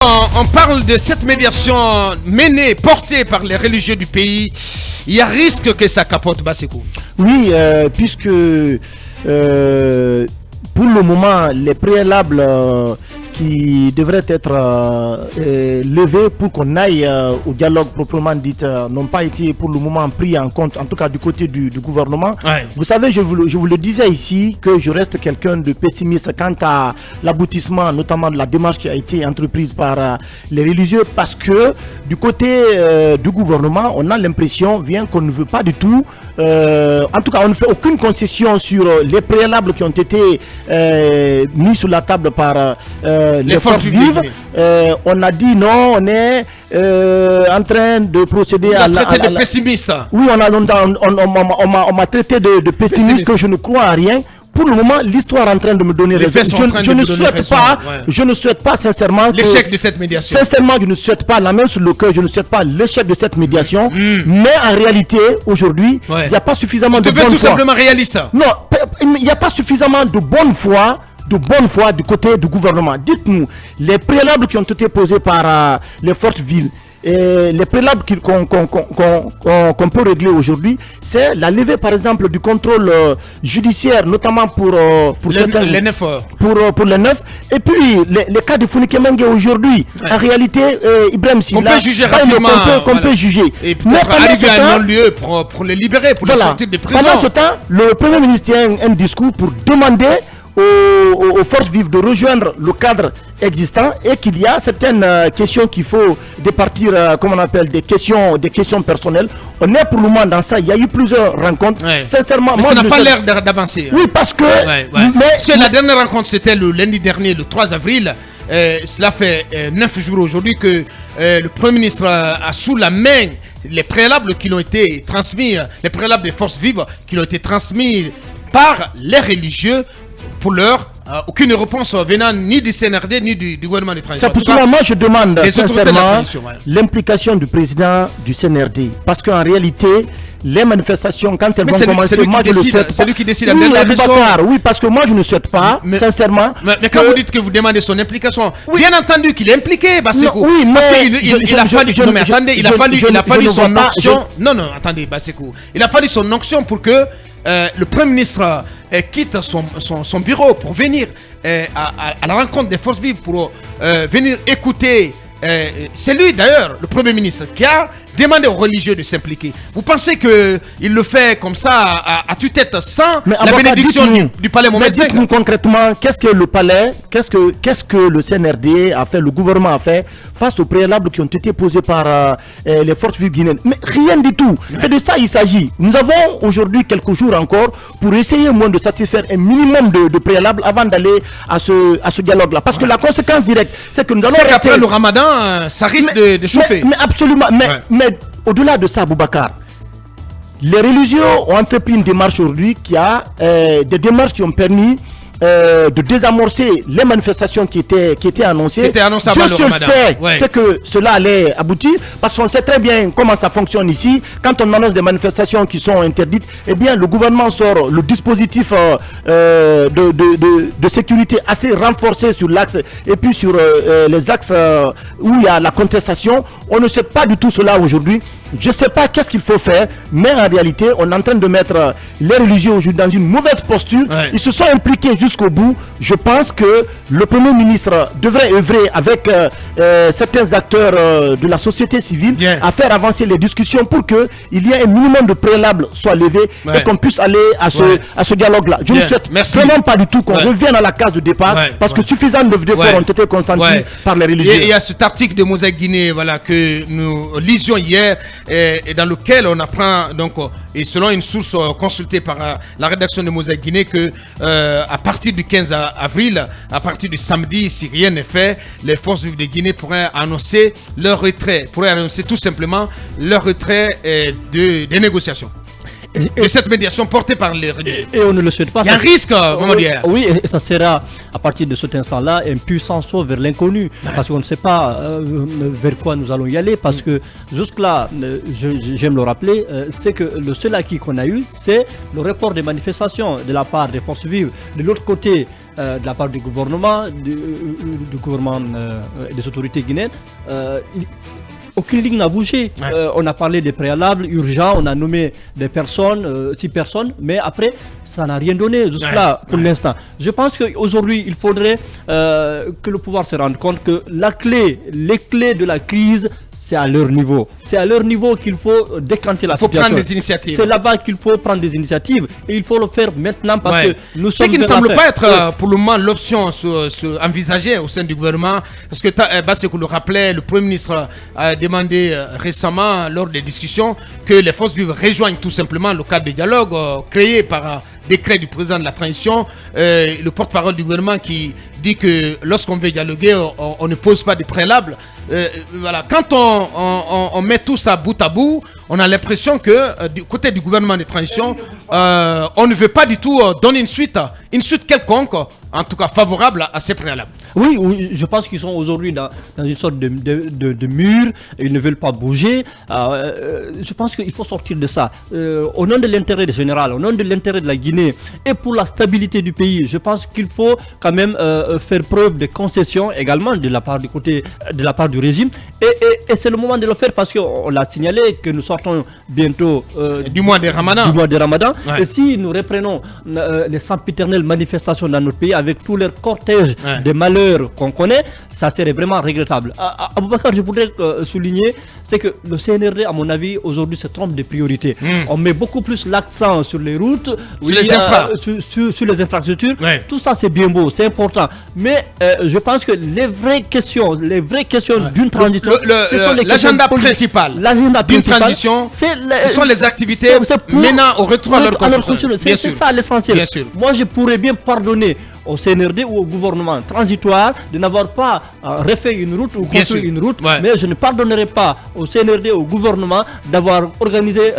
On parle de cette médiation menée, portée par les religieux du pays. Il y a risque que ça capote, Basekou. Oui, puisque pour le moment, les préalables qui devraient être levés pour qu'on aille au dialogue proprement dit n'ont pas été pour le moment pris en compte, en tout cas du côté du gouvernement. Ouais. Vous savez, je vous le disais ici, que je reste quelqu'un de pessimiste quant à l'aboutissement, notamment de la démarche qui a été entreprise par les religieux, parce que du côté du gouvernement, on a l'impression bien qu'on ne veut pas du tout, en tout cas on ne fait aucune concession sur les préalables qui ont été mis sur la table par les forces vives. On a dit non, on est en train de procéder à traité de pessimiste. Oui, on m'a traité de pessimiste, que je ne crois à rien. Pour le moment, l'histoire est en train de me donner raison. Je ne souhaite pas sincèrement l'échec de cette médiation. Sincèrement, je ne souhaite pas, la main sur le cœur, je ne souhaite pas l'échec de cette médiation. Mais en réalité, aujourd'hui, il n'y a pas suffisamment de bonne foi. Tu veux tout simplement réaliste? Non, il n'y a pas suffisamment de bonne foi. Du côté du gouvernement. Dites-nous, les préalables qui ont été posés par les forces vives, et les préalables qu'on peut régler aujourd'hui, c'est la levée par exemple du contrôle judiciaire, notamment pour les neuf. Pour les neuf. Et puis les cas de Founikemengue aujourd'hui, en réalité, Ibrahim Silla, on peut juger rapidement, qu'on peut juger. Et peut-être arriver à un non-lieu pour les libérer, pour les sortir des prisons. Pendant ce temps, le Premier ministre tient un discours pour demander aux forces vives de rejoindre le cadre existant, et qu'il y a certaines questions qu'il faut départir, comme on appelle, des questions personnelles. On est pour le moment dans ça. Il y a eu plusieurs rencontres. Ouais. Sincèrement, mais ça n'a pas l'air d'avancer. Oui, parce que... Parce que la dernière rencontre, c'était le lundi dernier, le 3 avril. Cela fait 9 jours aujourd'hui que le Premier ministre a sous la main les préalables qui ont été transmis, les préalables des forces vives qui ont été transmis par les religieux. Pour l'heure, aucune réponse venant ni du CNRD ni du gouvernement de transition. C'est pour cela, moi je demande sincèrement l'implication du président du CNRD. Parce qu'en réalité, les manifestations, quand elles vont commencer, moi je le souhaite. C'est lui qui décide. Oui, parce que moi je ne souhaite pas, sincèrement. Mais quand vous dites que vous demandez son implication, bien entendu qu'il est impliqué, Basekou. Oui, mais parce qu'il a fallu. Non, mais attendez, il a fallu son onction. Non, attendez, Basekou. Il a fallu son onction pour que le Premier ministre quitte son bureau pour venir à la rencontre des forces vives, pour venir écouter. C'est lui d'ailleurs, le Premier ministre, qui a demandé aux religieux de s'impliquer. Vous pensez qu'il le fait comme ça à tue-tête sans la bénédiction du palais Mohamed V? Dites-nous concrètement, qu'est-ce que le palais, qu'est-ce que le CNRD a fait, le gouvernement a fait face aux préalables qui ont été posés par les forces vives guinéennes? Mais rien du tout. C'est de ça il s'agit. Nous avons aujourd'hui quelques jours encore pour essayer au moins de satisfaire un minimum de préalables avant d'aller à ce dialogue-là. Parce que la conséquence directe, c'est que nous allons... C'est qu'après le ramadan, ça risque de chauffer. Mais absolument. Mais au-delà de ça, Boubacar, les religieux ont entrepris une démarche aujourd'hui qui a des démarches qui ont permis de désamorcer les manifestations qui étaient annoncées. C'est que cela allait aboutir, parce qu'on sait très bien comment ça fonctionne ici. Quand on annonce des manifestations qui sont interdites, eh bien le gouvernement sort le dispositif de sécurité assez renforcé sur l'axe, et puis sur les axes où il y a la contestation. On ne sait pas du tout cela aujourd'hui. Je ne sais pas qu'est-ce qu'il faut faire, mais en réalité, on est en train de mettre les religieux aujourd'hui dans une mauvaise posture. Ils se sont impliqués jusqu'au bout. Je pense que le Premier ministre devrait œuvrer avec certains acteurs de la société civile à faire avancer les discussions pour qu'il y ait un minimum de préalables soit levé et qu'on puisse aller à ce dialogue-là. Je ne souhaite vraiment pas du tout qu'on revienne à la case de départ, parce que suffisamment d'efforts ont été consentis par les religieux. Il y a cet article de Mosaïque Guinée que nous lisions hier, et dans lequel on apprend, donc, et selon une source consultée par la rédaction de Mosaïque Guinée, que à partir du 15 avril, à partir du samedi, si rien n'est fait, les forces vives de Guinée pourraient annoncer leur retrait, pourraient annoncer tout simplement leur retrait des négociations. Et cette médiation portée par les religieux. Et on ne le souhaite pas. Il y a un risque, oui, et ça sera à partir de cet instant-là un puissant saut vers l'inconnu. Parce qu'on ne sait pas vers quoi nous allons y aller. Parce que jusque-là, j'aime le rappeler, c'est que le seul acquis qu'on a eu, c'est le report des manifestations de la part des forces vives. De l'autre côté, de la part du gouvernement, des autorités guinéennes. Aucune ligne n'a bougé. On a parlé des préalables urgents, on a nommé des personnes, 6 personnes, mais après, ça n'a rien donné jusque-là pour l'instant. Je pense qu'aujourd'hui, il faudrait que le pouvoir se rende compte que les clés de la crise, c'est à leur niveau. C'est à leur niveau qu'il faut décanter la situation. Il faut prendre des initiatives. C'est là-bas qu'il faut prendre des initiatives. Et il faut le faire maintenant parce que nous sommes... Ce qui ne semble pas être pour le moment l'option envisagée au sein du gouvernement. Parce que Bassekou le rappelait, le Premier ministre a demandé récemment lors des discussions que les forces vives rejoignent tout simplement le cadre de dialogue créé par décret du président de la transition. Le porte-parole du gouvernement qui dit que lorsqu'on veut dialoguer, on ne pose pas de préalables. Voilà. Quand on met tout ça bout à bout, on a l'impression que du côté du gouvernement de transition, on ne veut pas du tout donner une suite quelconque, en tout cas favorable à ces préalables. Oui, je pense qu'ils sont aujourd'hui dans une sorte de mur, ils ne veulent pas bouger. Je pense qu'il faut sortir de ça. Au nom de l'intérêt général, au nom de l'intérêt de la Guinée et pour la stabilité du pays, je pense qu'il faut quand même faire preuve de concession également de la part du régime. Et c'est le moment de le faire parce qu'on l'a signalé que nous sortons bientôt du mois de Ramadan. Et si nous reprenons les sempiternelles manifestations dans notre pays avec tout leur cortège de malheurs qu'on connaît, ça serait vraiment regrettable. Aboubakar, je voudrais souligner, c'est que le CNRD, à mon avis, aujourd'hui se trompe de priorité. On met beaucoup plus l'accent sur les routes, sur les infrastructures. Tout ça, c'est bien beau, c'est important. Mais je pense que les vraies questions d'une transition, l'agenda principal d'une transition, ce sont les activités menant au retour à leur construction. C'est ça l'essentiel. Moi, je pourrais bien pardonner au CNRD ou au gouvernement transitoire de n'avoir pas refait une route ou construit une route, mais je ne pardonnerai pas au CNRD, au gouvernement d'avoir organisé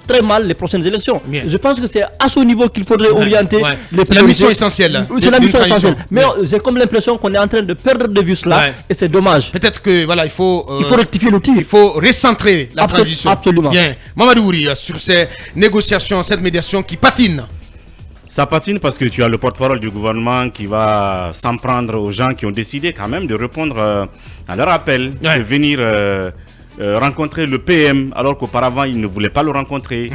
très mal les prochaines élections. Je pense que c'est à ce niveau qu'il faudrait orienter les priorités. C'est la mission essentielle. C'est la mission essentielle. Mais j'ai comme l'impression qu'on est en train de perdre de vue cela et c'est dommage. Peut-être que voilà, il faut rectifier l'outil. Il faut recentrer la transition. Absolument. Bien. Mamadou Ouri, sur ces négociations, cette médiation qui patine. Ça patine parce que tu as le porte-parole du gouvernement qui va s'en prendre aux gens qui ont décidé quand même de répondre à leur appel, de venir rencontrer le PM alors qu'auparavant ils ne voulaient pas le rencontrer.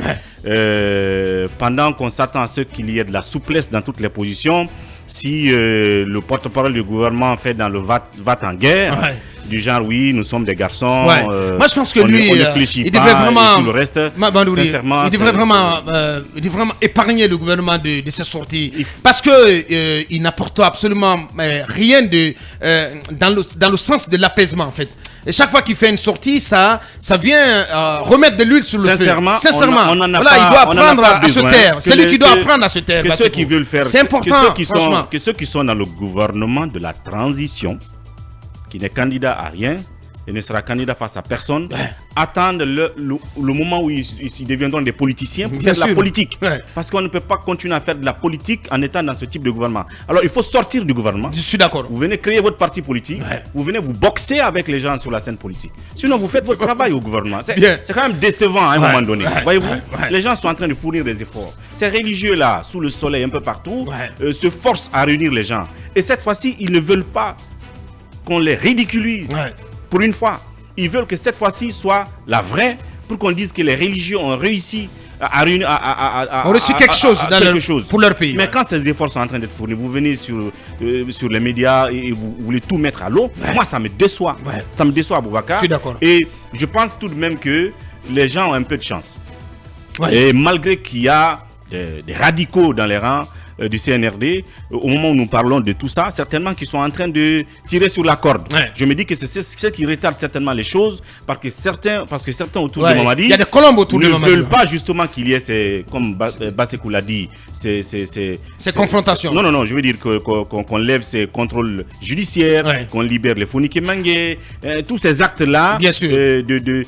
Pendant qu'on s'attend à ce qu'il y ait de la souplesse dans toutes les positions, si le porte-parole du gouvernement fait dans le va en guerre, du genre oui, nous sommes des garçons. Moi je pense que lui, il devrait vraiment, tout le reste, sincèrement, il devrait vraiment épargner le gouvernement de ces sorties parce que il n'apporte absolument rien dans le sens de l'apaisement en fait. Et chaque fois qu'il fait une sortie, ça vient remettre de l'huile sur le feu. Sincèrement, on il doit apprendre à se taire. C'est lui qui doit apprendre à se taire. Que ceux qui veulent faire, c'est important, que ceux qui sont dans le gouvernement de la transition, qui n'est candidat à rien et ne sera candidat face à personne, attendre le moment où ils deviendront des politiciens pour faire de la politique. Parce qu'on ne peut pas continuer à faire de la politique en étant dans ce type de gouvernement. Alors il faut sortir du gouvernement. Je suis d'accord. Vous venez créer votre parti politique, vous venez vous boxer avec les gens sur la scène politique. Sinon vous faites votre travail au gouvernement. C'est quand même décevant à un moment donné. Voyez-vous, les gens sont en train de fournir des efforts. Ces religieux là, sous le soleil un peu partout, se forcent à réunir les gens. Et cette fois-ci, ils ne veulent pas qu'on les ridiculise. Pour une fois, ils veulent que cette fois-ci soit la vraie, pour qu'on dise que les religieux ont réussi à réunir, ont reçu quelque chose pour leur pays. Mais quand ces efforts sont en train d'être fournis, vous venez sur les médias et vous voulez tout mettre à l'eau. Moi, ça me déçoit. Ça me déçoit, Aboubakar. Je suis d'accord. Et je pense tout de même que les gens ont un peu de chance. Et malgré qu'il y a des radicaux dans les rangs du CNRD, au moment où nous parlons de tout ça, certainement qu'ils sont en train de tirer sur la corde. Je me dis que c'est ce qui retarde certainement les choses, parce que certains autour de Mamadi ne veulent pas justement qu'il y ait comme Bassekou l'a dit, ces confrontations. Non, je veux dire qu'on lève ces contrôles judiciaires, qu'on libère les Fonike Mengue, tous ces actes-là de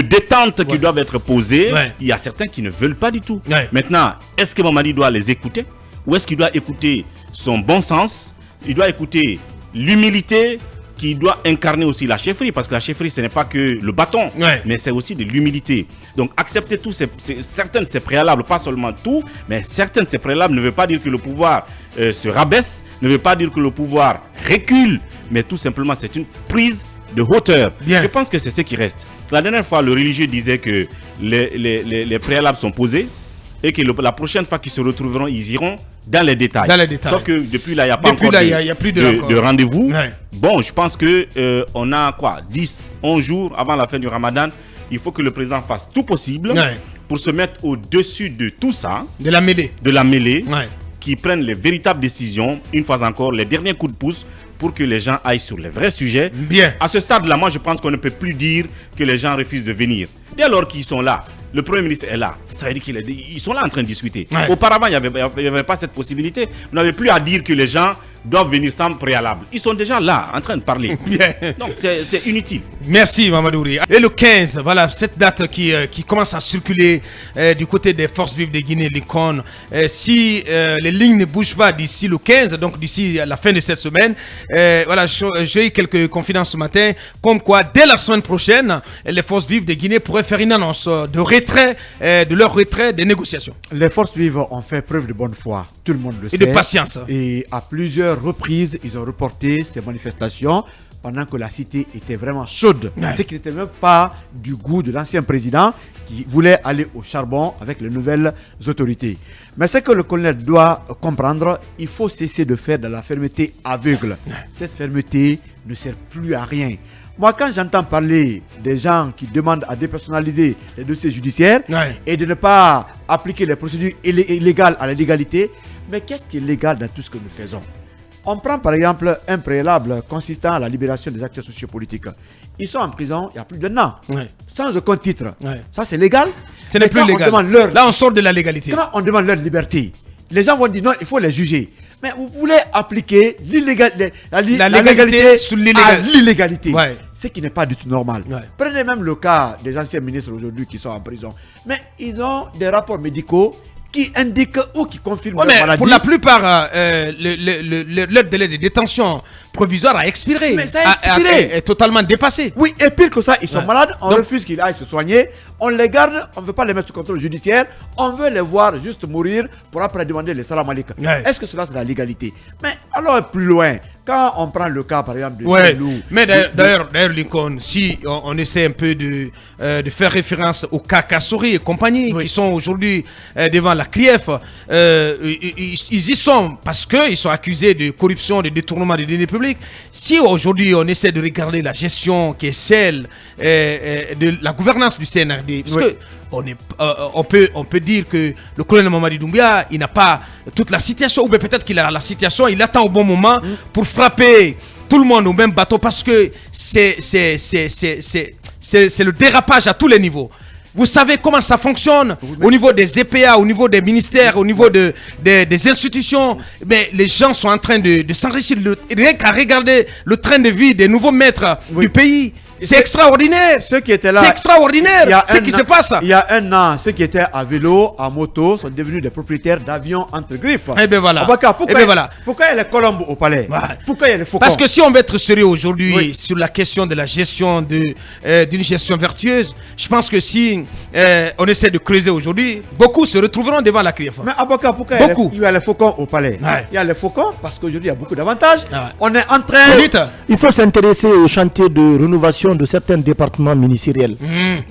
détente qui doivent être posés. Il y a certains qui ne veulent pas du tout. Maintenant, est-ce que Mamadi doit les écouter ou est-ce qu'il doit écouter son bon sens? Il doit écouter l'humilité qui doit incarner aussi la chefferie, parce que la chefferie, ce n'est pas que le bâton, mais c'est aussi de l'humilité. Donc accepter tout, certaines c'est préalable, pas seulement tout, mais certaines c'est préalable ne veut pas dire que le pouvoir se rabaisse, ne veut pas dire que le pouvoir recule, mais tout simplement c'est une prise de hauteur. Bien. Je pense que c'est ce qui reste. La dernière fois, le religieux disait que les préalables sont posés et que la prochaine fois qu'ils se retrouveront, ils iront dans les détails. Sauf que depuis là, il n'y a pas encore de rendez-vous. Ouais. Bon, je pense que on a quoi, 10, 11 jours avant la fin du Ramadan. Il faut que le président fasse tout possible pour se mettre au-dessus de tout ça. De la mêlée. Qui prennent les véritables décisions, une fois encore, les derniers coups de pouce pour que les gens aillent sur les vrais sujets. Bien. À ce stade-là, moi, je pense qu'on ne peut plus dire que les gens refusent de venir. Dès lors qu'ils sont là, le Premier ministre est là. Ça veut dire qu'ils sont là en train de discuter. Auparavant, il n'y avait pas cette possibilité. Vous n'avez plus à dire que les gens doivent venir sans préalable. Ils sont déjà là, en train de parler. Bien. Donc, c'est inutile. Merci, Mamadouri. Et le 15, voilà, cette date qui commence à circuler du côté des forces vives de Guinée, l'icône. Si les lignes ne bougent pas d'ici le 15, donc d'ici la fin de cette semaine, voilà, j'ai eu quelques confidences ce matin, comme quoi, dès la semaine prochaine, les forces vives de Guinée pourraient faire une annonce de retrait, de leur retrait des négociations. Les forces vives ont fait preuve de bonne foi, tout le monde le sait. Et de patience. Et à plusieurs reprises, ils ont reporté ces manifestations pendant que la cité était vraiment chaude. Ce qui n'était même pas du goût de l'ancien président qui voulait aller au charbon avec les nouvelles autorités. Mais ce que le colonel doit comprendre, il faut cesser de faire de la fermeté aveugle. Cette fermeté ne sert plus à rien. Moi, quand j'entends parler des gens qui demandent à dépersonnaliser les dossiers judiciaires et de ne pas appliquer les procédures illégales à la légalité, mais qu'est-ce qui est légal dans tout ce que nous faisons? On prend par exemple un préalable consistant à la libération des acteurs sociopolitiques. Ils sont en prison il y a plus d'un an, sans aucun titre. Ça, c'est légal? Ce n'est plus légal. Là, on sort de la légalité. Quand on demande leur liberté, les gens vont dire non, il faut les juger. Mais vous voulez appliquer la légalité sur l'illégalité. Ce qui n'est pas du tout normal. Prenez même le cas des anciens ministres aujourd'hui qui sont en prison. Mais ils ont des rapports médicaux qui indiquent ou qui confirment leur maladie. Pour la plupart, leur délai de détention provisoire a expiré. Mais ça a expiré. Est totalement dépassé. Oui, et pire que ça, ils sont malades, on refuse qu'ils aillent se soigner, on les garde, on ne veut pas les mettre sous contrôle judiciaire, on veut les voir juste mourir pour après demander les salam alaikum. Est-ce que cela c'est la légalité? Mais alors plus loin, quand on prend le cas par exemple de Saint-Loup, mais d'ailleurs Lincoln, si on essaie un peu de faire référence au cas Kassouri et compagnie qui sont aujourd'hui devant la CRIEF, ils y sont parce qu'ils sont accusés de corruption, de détournement des deniers publics. Si aujourd'hui on essaie de regarder la gestion qui est celle de la gouvernance du CNRD, parce que on peut dire que le colonel Mamadi Doumbia, il n'a pas toute la situation, ou bien peut-être qu'il a la situation, il attend au bon moment pour frapper tout le monde au même bateau, parce que c'est le dérapage à tous les niveaux. Vous savez comment ça fonctionne au niveau des EPA, au niveau des ministères, au niveau des institutions. Mais les gens sont en train de s'enrichir. Rien qu'à regarder le train de vie des nouveaux maîtres du pays. C'est extraordinaire. Ceux qui étaient là, c'est extraordinaire ce qui se passe. Il y a un an, ceux qui étaient à vélo, à moto, sont devenus des propriétaires d'avions entre griffes. Et bien voilà. Pourquoi il y a les colombes au palais? Pourquoi il y a les faucons? Parce que si on veut être sérieux aujourd'hui sur la question de la gestion d'une gestion vertueuse, je pense que si on essaie de creuser aujourd'hui, beaucoup se retrouveront devant la CRIEF. Mais Aboka, pourquoi il y a les faucons au palais? Il y a les faucons parce qu'aujourd'hui il y a beaucoup d'avantages. On est en train... Il faut s'intéresser au chantier de rénovation de certains départements ministériels.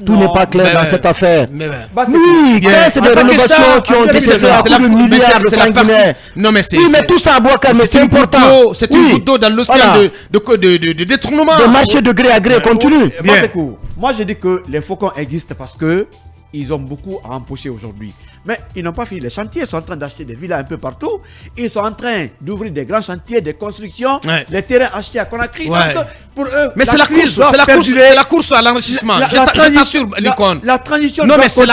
Tout n'est pas clair dans cette affaire. Oui, c'est des rénovations qui ont été faites à coups de milliards de francs guinéens. Non mais c'est... Oui, mais tout ça à boire, mais c'est important. C'est une goutte d'eau dans l'océan de détournement. Le marché de gré à gré continue. Moi je dis que les faucons existent parce que ils ont beaucoup à empocher aujourd'hui. Mais ils n'ont pas fini les chantiers, ils sont en train d'acheter des villas un peu partout. Ils sont en train d'ouvrir des grands chantiers, des constructions, les terrains achetés à Conakry. Donc, pour eux, mais c'est la course à l'enrichissement. Je t'assure, Lincoln. La transition non, mais c'est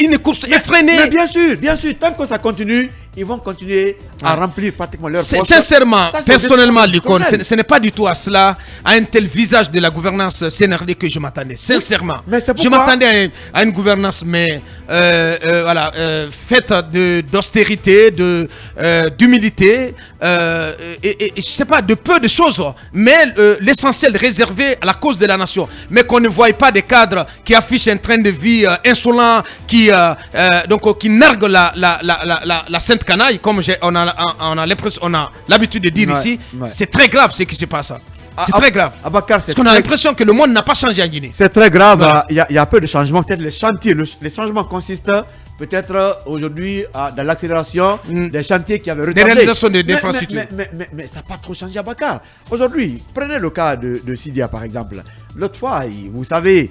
une course effrénée. Mais bien sûr, tant que ça continue, ils vont continuer à remplir pratiquement leur poste. Sincèrement, personnellement, Likon, ce n'est pas du tout à cela, à un tel visage de la gouvernance CNRD que je m'attendais. Sincèrement, je m'attendais à une gouvernance, mais faite d'austérité, d'humilité, et je sais pas, de peu de choses, mais l'essentiel réservé à la cause de la nation. Mais qu'on ne voie pas des cadres qui affichent un train de vie insolent, qui narguent la sainte canaille, comme on a l'habitude de dire ici. C'est très grave ce qui se passe. C'est très grave. Abakar, parce qu'on a l'impression que le monde n'a pas changé en Guinée. C'est très grave. Il y a peu de changements. Peut-être les chantiers. Les changements consistent peut-être aujourd'hui dans l'accélération des chantiers qui avaient retardé. Des réalisations d'infrastructures. Mais ça n'a pas trop changé à Bakar. Aujourd'hui, prenez le cas de Sidia par exemple. L'autre fois, vous savez,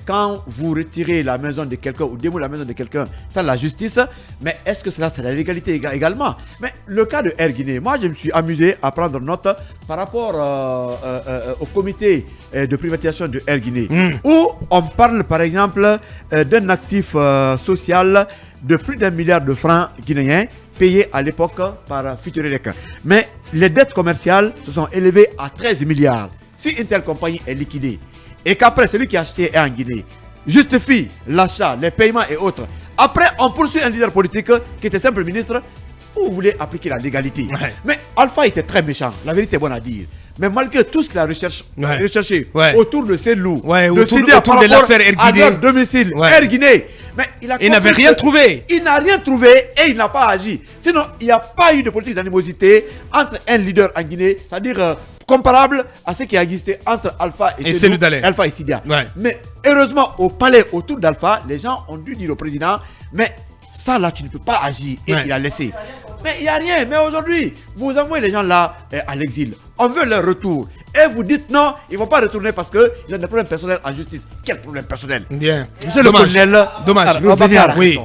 quand vous retirez la maison de quelqu'un ou démolissez la maison de quelqu'un, c'est la justice. Mais est-ce que cela c'est la légalité également? Mais le cas de Air Guinée, moi je me suis amusé à prendre note par rapport au comité de privatisation de Air Guinée, où on parle par exemple d'un actif social de plus d'1 milliard de francs guinéens payés à l'époque par Futurelec. Mais les dettes commerciales se sont élevées à 13 milliards. Si une telle compagnie est liquidée et qu'après celui qui a acheté est en Guinée justifie l'achat, les paiements et autres, après on poursuit un leader politique qui était simple ministre, vous voulez appliquer la légalité. Mais Alpha était très méchant, la vérité est bonne à dire. Mais malgré tout ce qu'il a recherché autour de Selou, autour de l'affaire Air Guinée, domicile, Air Guinée, mais il n'avait rien trouvé. Il n'a rien trouvé et il n'a pas agi. Sinon, il n'y a pas eu de politique d'animosité entre un leader en Guinée, c'est-à-dire comparable à ce qui a existé entre Alpha et Selou, Alpha et Sidia. Mais heureusement, au palais autour d'Alpha, les gens ont dû dire au président, mais ça là, tu ne peux pas agir. Et il a laissé. Mais il n'y a rien. Mais aujourd'hui, vous envoyez les gens là à l'exil. On veut leur retour. Et vous dites non, ils ne vont pas retourner parce qu'ils ont des problèmes personnels en justice. Quel problème personnel? Bien. Monsieur le colonel. Dommage. Oui.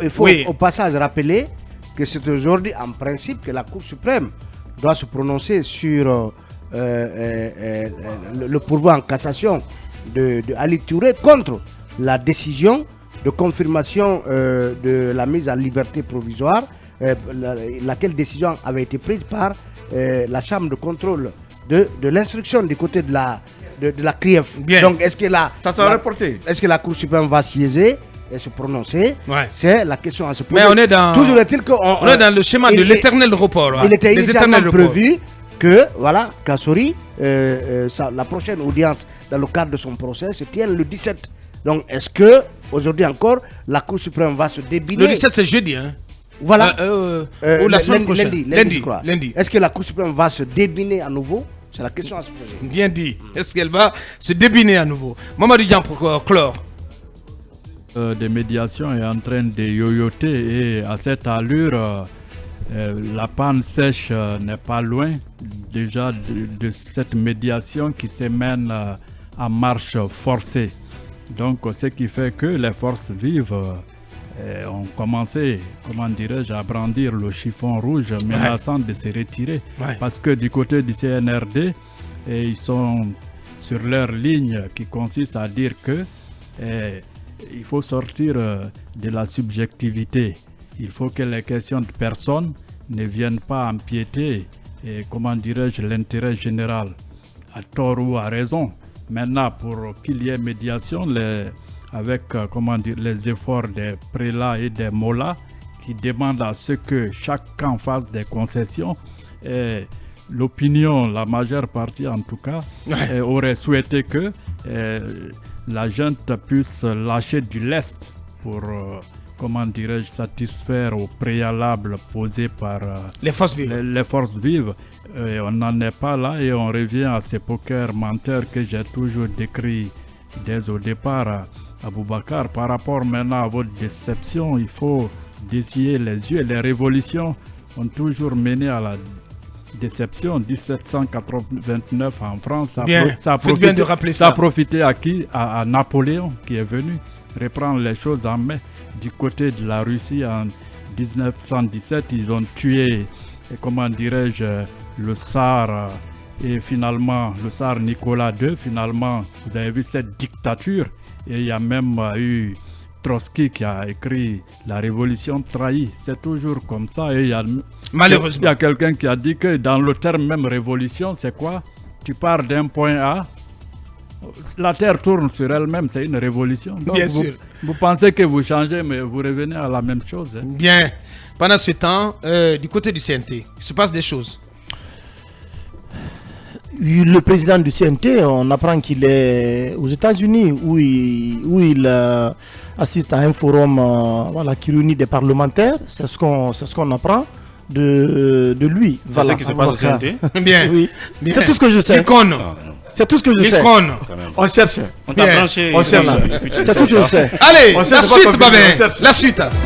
Il faut au passage rappeler que c'est aujourd'hui en principe que la Cour suprême doit se prononcer sur le pourvoi en cassation de Ali Touré contre la décision de confirmation de la mise en liberté provisoire, laquelle décision avait été prise par la chambre de contrôle de l'instruction du côté de la CRIEF. Donc est-ce que est-ce que la Cour suprême va siéger et se prononcer? C'est la question à se poser. Mais on est dans, toujours est-il que on est dans le schéma de l'éternel report. Il était initialement prévu que voilà, Kassori, la prochaine audience dans le cadre de son procès se tienne le 17. Donc est-ce que aujourd'hui encore la Cour suprême va se débiner? Le 17 c'est jeudi, hein? Voilà. Ou la semaine prochaine. Lundi, je crois. Est-ce que la Cour suprême va se débiner à nouveau? C'est la question à se poser. Bien dit. Est-ce qu'elle va se débiner à nouveau? Mamadou Dian pour clore. Des médiations est en train de yoyoter et à cette allure, la panne sèche n'est pas loin déjà de cette médiation qui se mène en marche forcée. Donc ce qui fait que les forces vives ont commencé, comment dirais-je, à brandir le chiffon rouge menaçant de se retirer. Parce que du côté du CNRD, ils sont sur leur ligne qui consiste à dire que il faut sortir de la subjectivité. Il faut que les questions de personnes ne viennent pas empiéter, comment dirais-je, l'intérêt général, à tort ou à raison. Maintenant, pour qu'il y ait médiation, avec les efforts des prélats et des mollahs qui demandent à ce que chaque camp fasse des concessions, l'opinion, la majeure partie en tout cas, aurait souhaité que la junte puisse lâcher du lest pour, satisfaire aux préalables posés par les forces vives. Et on n'en est pas là et on revient à ces pokers menteurs que j'ai toujours décrits dès au départ, Aboubacar. Par rapport maintenant à votre déception, il faut dessiller les yeux. Les révolutions ont toujours mené à la déception. 1789 en France, ça a profité à qui? À Napoléon qui est venu reprendre les choses en main. Du côté de la Russie en 1917, ils ont tué, le tsar et finalement le tsar Nicolas II. Finalement, vous avez vu cette dictature et il y a même eu Trotsky qui a écrit La Révolution trahie. C'est toujours comme ça. Et malheureusement. Il y a quelqu'un qui a dit que dans le terme même révolution, c'est quoi? Tu pars d'un point A, la Terre tourne sur elle-même, c'est une révolution. Donc Bien sûr. Vous pensez que vous changez, mais vous revenez à la même chose. Hein. Bien. Pendant ce temps, du côté du CNT, il se passe des choses. Le président du CNT, on apprend qu'il est aux États-Unis où il assiste à un forum qui réunit des parlementaires. C'est ce qu'on apprend de lui. C'est ce qui se passe au CNT. Bien. Oui. Bien. C'est tout ce que je sais. C'est tout ce que je sais. On cherche. On t'a branché. On cherche. C'est tout ce que je sais. Allez, On la cherche pas suite, comme Babin. on cherche. La suite.